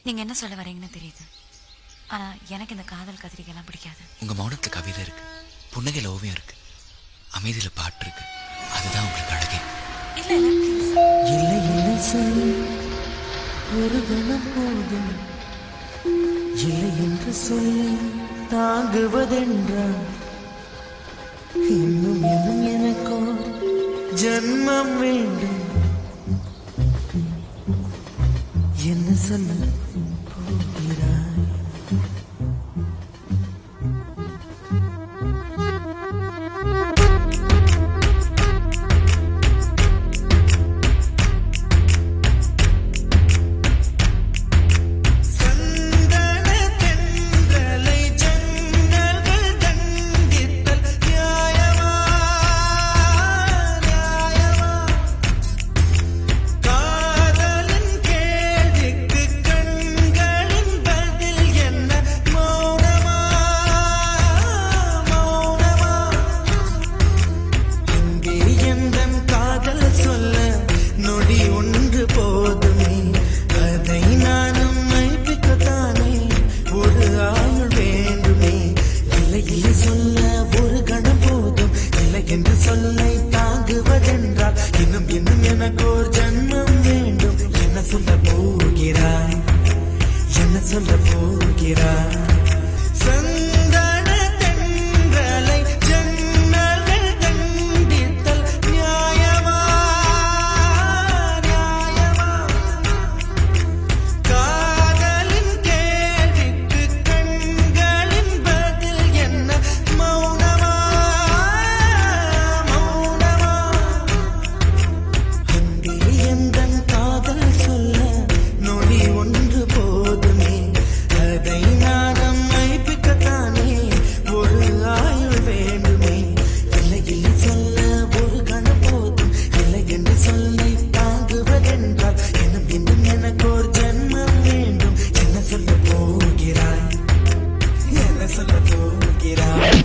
நீங்க என்ன சொல்ல வரீங்கன்னு தெரியுது. ஆனா எனக்கு இந்த காதல் கத்திரிக்கைலாம் பிடிக்காது. உங்க மௌனத்துல கவிதை இருக்கு, புன்னகையில ஓவியம் இருக்கு, அமைதியில பாட்டு இருக்கு. அதுதான் உங்களுக்கு அழகே. இல்ல இல்ல ப்ளீஸ். இல்லை இல்லை சொல்லி ஒரு கணம் போதும், இல்லை என்று சொல்லி தாங்குவதென்றால் இன்னும் இன்னும் எனக்கோ ஜன்மம் வேண்டும். என்ன சொல்ல போகிறாய்? சொல்ல போகிறாய்? சந்தன தென்றலை ஜன்னல்கள் கண்டித்தல் நியாயமா நியாயமா? காதலின் கேள்விக்கு கண்களின் பதில் என்ன மௌனமா மௌனமா? அன்பே எந்தன் காதல் சொல்ல நொடி ஒன்று போதுமே, அதை நானும் மைப்பிக்கத்தானே ஒரு ஆயுள் வேண்டுமே. இல்லை இல்லை சொல்ல ஒரு கணம் போதும், இல்லை என்று சொல்லை தாங்குவதென்றால் இன்னும் இன்னும் எனக்கு ஒரு ஜன்மம் வேண்டும். என்ன சொல்ல போகிறாய்? என்ன சொல்ல போகிறாய்?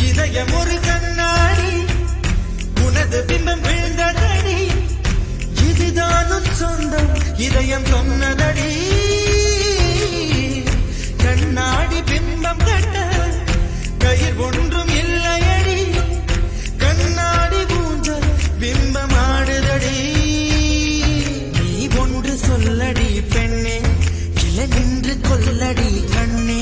இதயம் ஒரு கண்ணாடி, உனது பிம்பம் விழுந்ததடி, இதுதானும் சொந்தம் இதயம் சொன்னதடி. கண்ணாடி பிம்பம் கட்ட கயிர் ஒன்றும் இல்லையடி, கண்ணாடி ஊஞ்சல் பிம்பம் ஆடுதடி. நீ ஒன்று சொல்லடி பெண்ணே, கிளை நின்று கொல்லடி கண்ணே.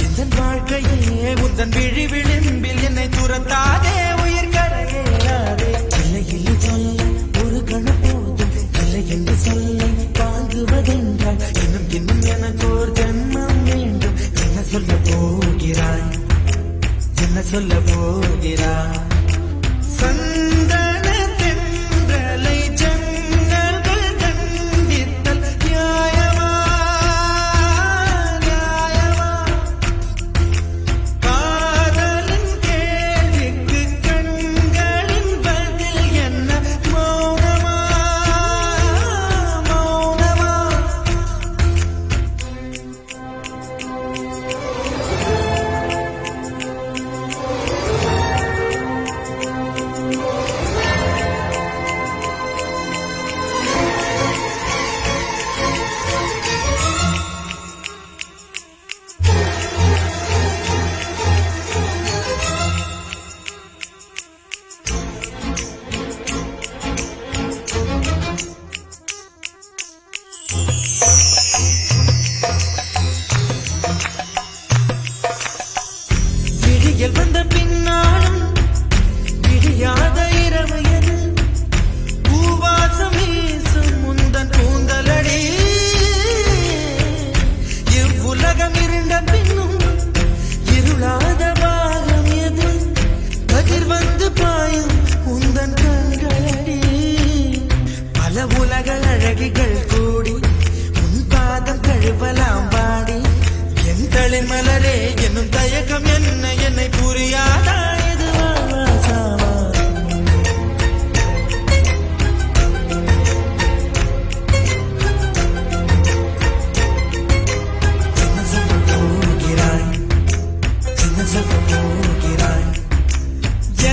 எந்த வாழ்க்கையே உந்தன் விழி விளிம்பில் என்னை துரத்தாதே, உயிர் கரையேறாதே. இல்லை இல்லை சொல்ல ஒரு கணம் போதும், இல்லை என்று சொல்லை தாங்குவதென்றால்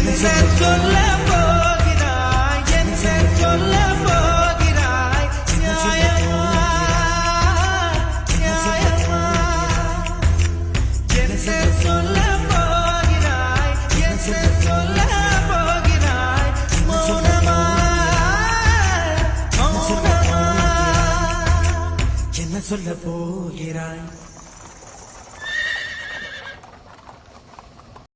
என்ன சொல்ல போகிறாய் என்ன சொல்ல போகிறாய் நியாயமா நியாயமா என்ன சொல்ல போகிறாய் என்ன சொல்ல போகிறாய் மௌனமா மௌனமா என்ன சொல்ல போகிறாய்